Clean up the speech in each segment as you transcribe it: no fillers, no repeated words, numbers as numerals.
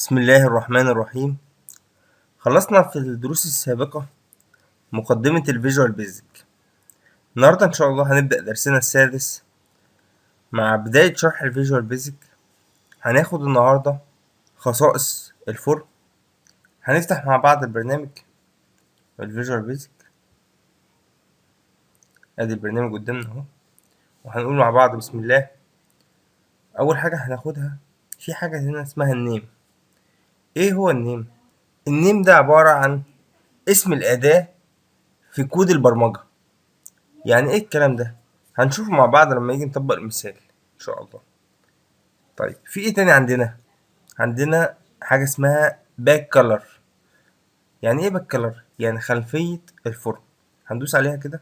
بسم الله الرحمن الرحيم. خلصنا في الدروس السابقة مقدمة الفيجوال بيزك. النهاردة إن شاء الله هنبدأ درسنا السادس مع بداية شرح الفيجوال بيزك. هناخد النهاردة خصائص الفورم. هنفتح مع بعض البرنامج الفيجوال بيزك. ادي البرنامج قدامنا اهو، وهنقول مع بعض بسم الله. أول حاجة هناخدها في حاجة هنا اسمها النيم. ايه هو النيم؟ النيم ده عبارة عن اسم الأداة في كود البرمجة. يعني ايه الكلام ده؟ هنشوفه مع بعض لما يجي نطبق المثال ان شاء الله. طيب في ايه تاني عندنا حاجة اسمها باك كولر. يعني ايه باك كولر؟ يعني خلفية الفرن. هندوس عليها كده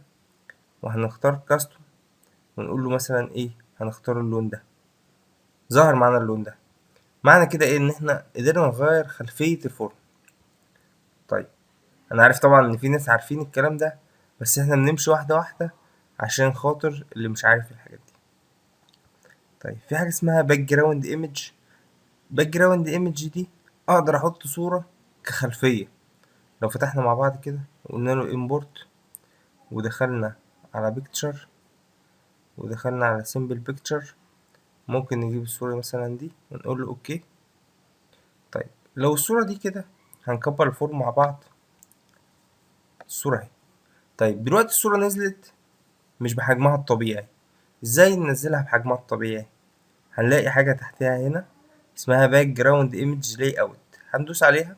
وهنختار كاستم ونقول له مثلا ايه، هنختار اللون ده. ظهر معانا اللون ده، معنى كده ايه؟ ان احنا قدرنا نغير خلفية الفرن. طيب انا عارف طبعا ان في ناس عارفين الكلام ده، بس احنا بنمشي واحدة واحدة عشان خاطر اللي مش عارف الحاجات دي. طيب في حاجة اسمها باك جراوند ايمج. باك جراوند ايمج دي اقدر احط صورة كخلفية. لو فتحنا مع بعض كده وقلنا له import ودخلنا على picture ودخلنا على simple picture، ممكن نجيب الصورة مثلا دي ونقول له اوكي. طيب لو الصورة دي كده هنكبر الفورم مع بعض. الصورة اهي. طيب دلوقتي الصورة نزلت مش بحجمها الطبيعي. ازاي ننزلها بحجمها الطبيعي؟ هنلاقي حاجة تحتها هنا اسمها باك جراوند ايمج لاي اوت. هندوس عليها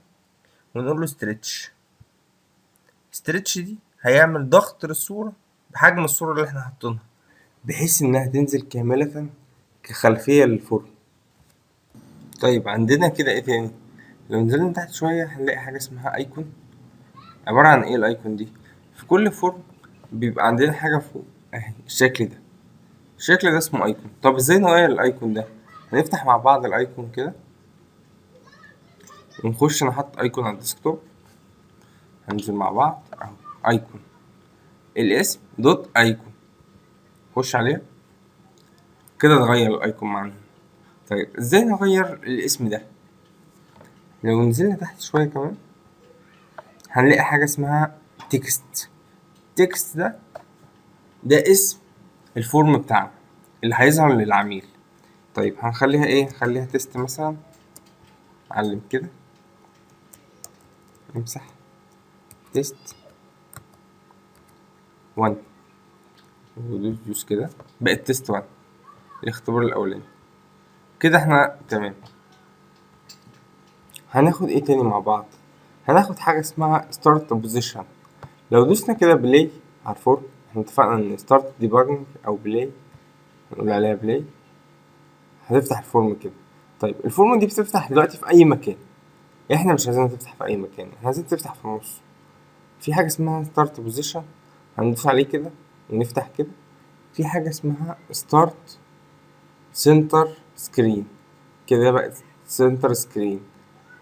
ونقول له ستريتش دي هيعمل ضغط للصورة بحجم الصورة اللي احنا حاطينها، بحيث انها تنزل كاملة كخلفية للفرن. طيب عندنا كده ايه تاني؟ لو نزلنا تحت شوية هنلاقي حاجة اسمها ايكون. عبارة عن ايه الايكون دي؟ في كل فرن بيبقى عندنا حاجة فوق اهي الشكل ده. الشكل ده اسمه ايكون. طب ازاي نغير الايكون ده؟ هنفتح مع بعض الايكون كده ونخش نحط ايكون على الديسكتوب. هننزل مع بعض اهو ايكون، الاسم دوت ايكون، خش عليه كده نغير الايكون معانا. طيب ازاي نغير الاسم ده؟ لو نزلنا تحت شوية كمان هنلاقي حاجة اسمها تكست. تكست ده اسم الفورم بتاعنا اللي هيظهر للعميل. طيب هنخليها ايه؟ نخليها تيست مثلا. علم كده، نمسح تيست 1 ودوس كده بقت تيست 1، الاختبار الاولاني. كده احنا تمام. هناخد ايه تاني مع بعض؟ هناخد حاجة اسمها ستارت بوزيشن. لو دوسنا كده بلاي على الفورم، احنا اتفقنا ان ستارت ديباجنج او بلاي، هنقول عليها بلاي، هتفتح الفورم كده. طيب الفورم دي بتفتح دلوقتي في اي مكان. احنا مش عايزينها تفتح في اي مكان، احنا عايزين تفتح في النص. في حاجة اسمها ستارت بوزيشن، هندوس عليه كده ونفتح كده. في حاجة اسمها ستارت سنتر سكرين، كده بقت سنتر سكرين.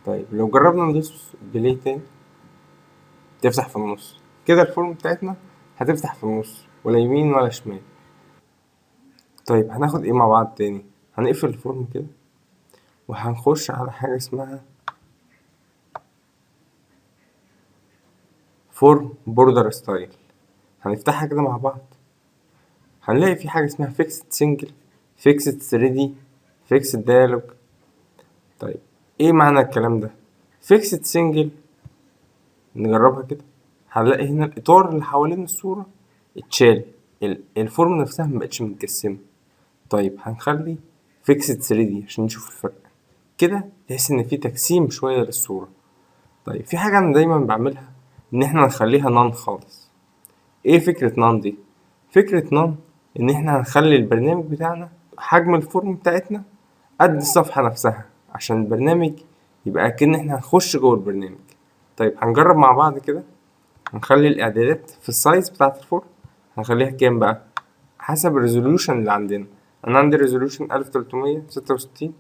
طيب لو جربنا ندوس بلاي تاني تفتح في النص. كده الفورم بتاعتنا هتفتح في النص، ولا يمين ولا شمال. طيب هناخد ايه مع بعض تاني؟ هنقفل الفورم كده وهنخش على حاجة اسمها فورم بوردر ستايل. هنفتحها كده مع بعض. هنلاقي في حاجة اسمها فيكسد سنجل، فيكسد 3D، فيكسد ديالوج. طيب ايه معنى الكلام ده؟ فيكسد سنجل نجربها كده. هنلاقي هنا الإطار اللي حوالين الصورة اتشال، الفورم نفسها مبقتش متجسمة. طيب هنخلي فيكسد 3D عشان نشوف الفرق. كده تحس ان في تجسيم شوية للصورة. طيب في حاجة انا دايما بعملها، ان احنا نخليها نون خالص. ايه فكرة نون دي؟ فكرة نون ان احنا هنخلي البرنامج بتاعنا حجم الفورم بتاعتنا قد الصفحة نفسها، عشان البرنامج يبقى اكن احنا هنخش جوه البرنامج. طيب هنجرب مع بعض كده. هنخلي الاعدادات في السايز بتاعة الفورم، هنخليها كام بقى؟ حسب الريزولوشن اللي عندنا. انا عندي ريزولوشن 1366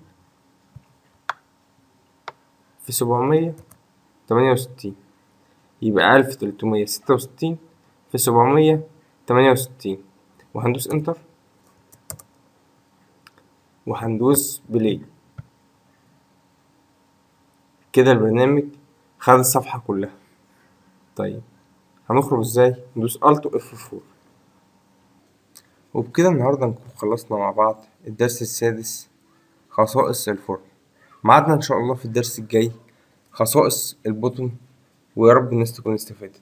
في 768، يبقى 1366 في 768. وهندوس انتر وهندوس بلاي. كده البرنامج خد الصفحة كلها. طيب هنخرج ازاي؟ ندوس Alt و F4. وبكده النهاردة نكون خلصنا مع بعض الدرس السادس، خصائص الفرن. ميعادنا إن شاء الله في الدرس الجاي، خصائص البوتون. ويا رب الناس تكون استفادت.